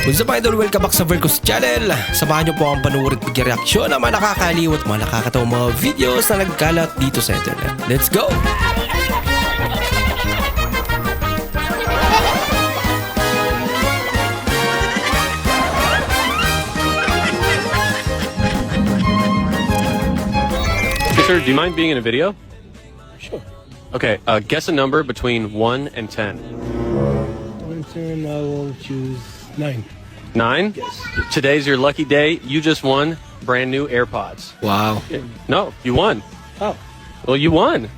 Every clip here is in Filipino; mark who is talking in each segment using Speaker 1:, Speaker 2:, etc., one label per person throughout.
Speaker 1: What's up idol? Welcome back sa Vercos Channel. Samahan niyo po ang panuorin at reaksyon ng mga nakakaliw at mga nakakatawang mga videos na nagkalat dito sa internet. Let's go!
Speaker 2: Sir, do you mind being in a video?
Speaker 3: Sure.
Speaker 2: Okay, guess a number between 1 and 10.
Speaker 3: Turn, I will choose 9.
Speaker 2: 9?
Speaker 3: Yes.
Speaker 2: Today's your lucky day. You just won brand new AirPods.
Speaker 1: Wow.
Speaker 2: No, you won.
Speaker 3: How?
Speaker 2: Well, you won.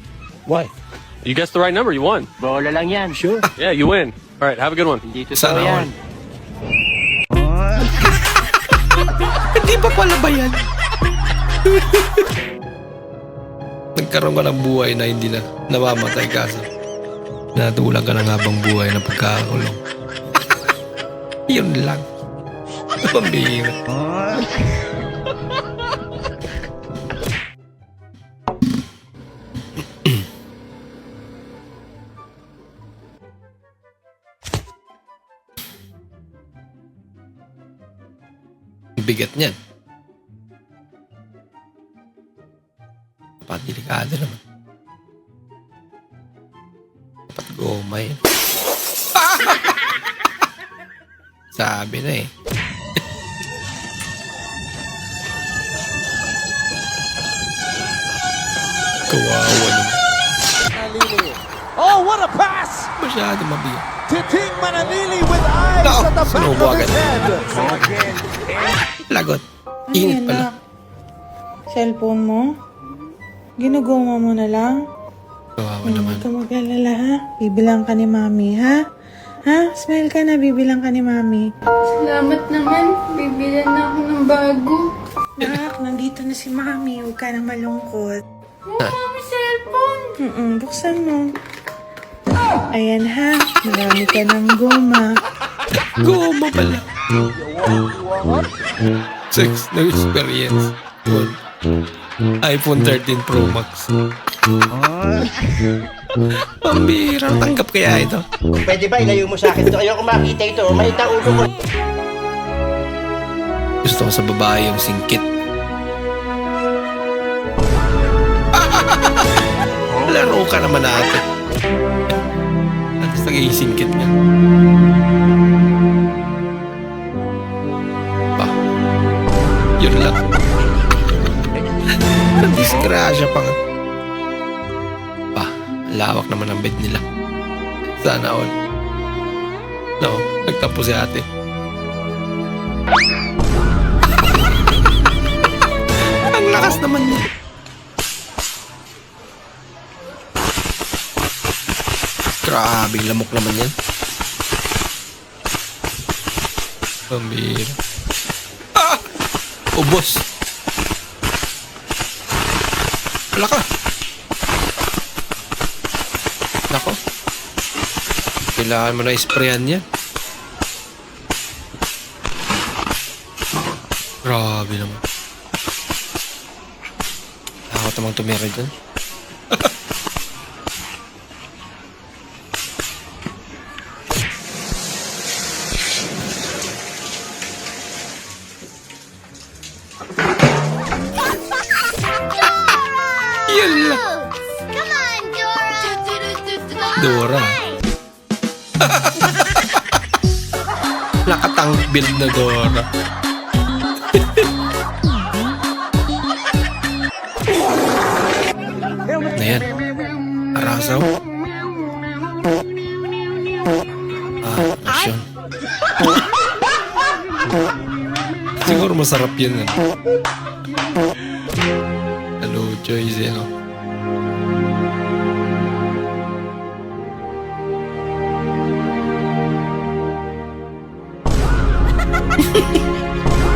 Speaker 3: Why?
Speaker 2: You guessed the right number. You won.
Speaker 4: Bola lang yan.
Speaker 3: Sure.
Speaker 2: Yeah, you win. All right, have a good one.
Speaker 4: Hindi totoo
Speaker 1: Sana
Speaker 4: yan.
Speaker 1: Hindi pa pala ba yan? Nagkaroon ka ng buhay na hindi na namamatay kaso natulak ka ng habang buhay na pagkakakulong. Yun lang. Pambihira. Bigat niyan. Dapat delikado naman. Dapat goma yun. Sabi na eh. Kawawa naman.
Speaker 5: Oh, what a pass!
Speaker 1: Masyado mabigat.
Speaker 5: Titing Manalili with eyes
Speaker 1: Nako,
Speaker 5: at the back
Speaker 1: sinubo
Speaker 5: of his
Speaker 1: agad.
Speaker 5: head.
Speaker 1: Lagot.
Speaker 6: Ano
Speaker 1: Init
Speaker 6: yan,
Speaker 1: pala.
Speaker 6: nak? Cellphone mo? Ginuguma mo na lang?
Speaker 1: Kawawa naman.
Speaker 6: Huwag ka mag-alala, ha? Bibilang ka ni mami, ha? Ha? Smile ka na, bibilang ka ni mami.
Speaker 7: Salamat naman. Bibilan na ako ng bago.
Speaker 6: Nak, nandito na si mami. Huwag ka nang malungkot.
Speaker 7: Mami, cellphone.
Speaker 6: Buksan mo. Ayan, ha? Marami ka ng goma.
Speaker 1: Goma pala. Sex na experience. iPhone 13 Pro Max. Pambihirang tanggap kaya ito.
Speaker 4: Pwede ba ilayo mo sa akin ito? Ayoko makita ito. May ulo ko.
Speaker 1: Gusto ko sa babae yung singkit. Laro ka naman natin. At least naging singkit nga. Pa. Yun lang. Disgrasya pa nga. Pa. Lawak naman ang bed nila. Sana all. No, nagtampo si ate. Ang lakas naman niya. Grabing lamok naman yan. Pambira. Ah! Ubos. Wala ka. Nako. Kailangan mo na isprayan yan. Grabe naman. Ako tamang tumira dyan. Yun lang.
Speaker 7: Come on, Dora.
Speaker 1: Dora. Nakatang build na Dora. Na yan. Arasaw. Action. Siguro masarap yun. Hello, Joyce, no?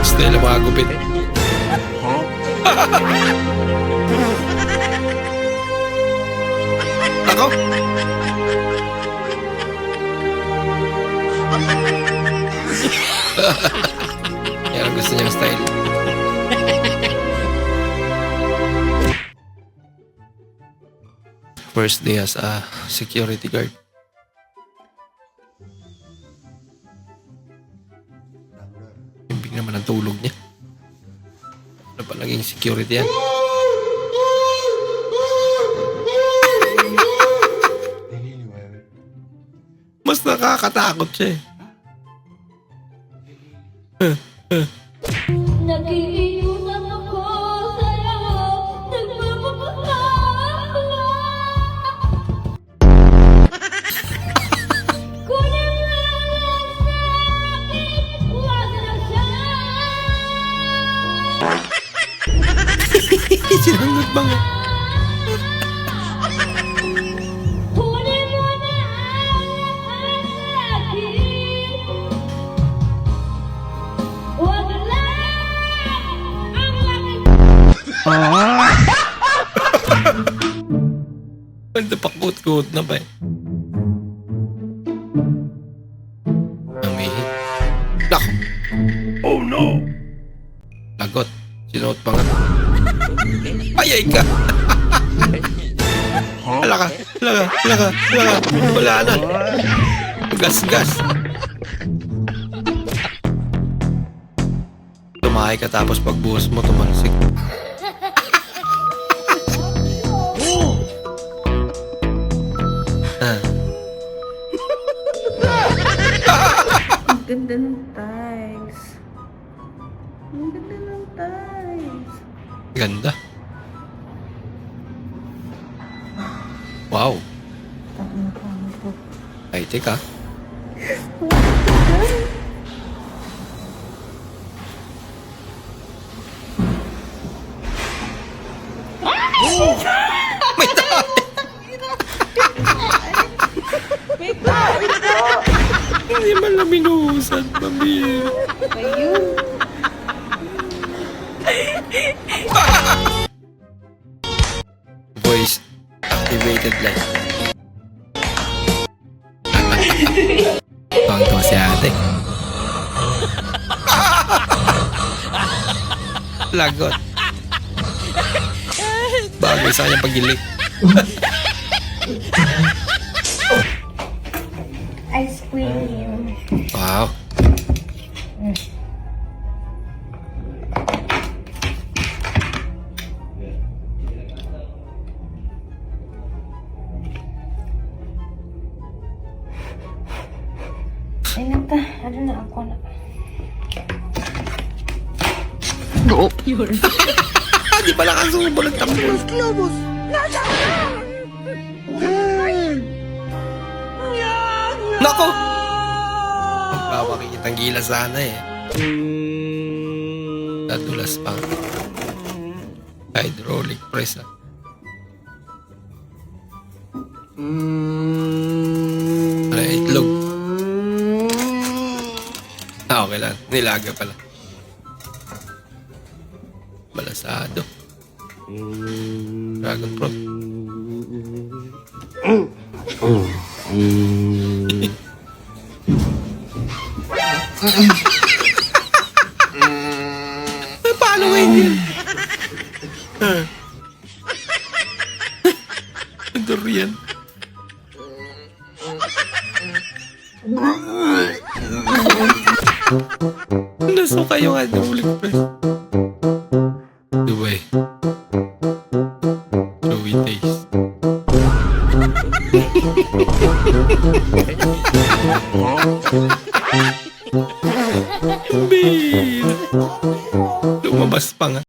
Speaker 1: Stella mga gupit. Ako? Yan ang gusto niyang style. First day as a security guard. naman ang tulog niya. Ano pa naging security yan? Mas nakakatakot siya eh.
Speaker 7: Nakikiusap ako sa'yo, nagmamapagkakala. Kunin mo lang sa'kin, huwag na siya.
Speaker 1: Sinunod ba nga?
Speaker 7: Kunin mo na ang akin. Huwag lang ang laki.
Speaker 1: Pwede pakut-kut na ba eh? Umihi. Nako! Oh no! Lagot. Sinuot pa nga. Ayay ka! Hala ka! Wala na! Gas! Tumahay ka tapos pagbuhos mo, tumalsik.
Speaker 6: Ang ganda ng tiles. Ang ganda ng tiles.
Speaker 1: Ganda. Wow.
Speaker 6: Ang pangit ko.
Speaker 1: Ay, teka. May tayo. Hindi man lang minuhusan, pamilya.
Speaker 6: Ayun.
Speaker 1: Voice activated light. Tuwang-tuwa si ate. Lagot. Bagay sa kanyang pagilik.
Speaker 7: Ice cream.
Speaker 1: Wow.
Speaker 7: Ay, nata. Ano na ako na?
Speaker 1: Di pala kasubo ng tambo. Nako! Magpapakitang gila sana eh. Nadulas pa. Hydraulic press ah. Ay, itlog. Ah, okay lang. Nilaga pala. Balasado. Dragon fruit. Paano ngayon yun? Durian. Nasuka yung hydraulic press. Dubai. Joey taste. Lumabas pa nga.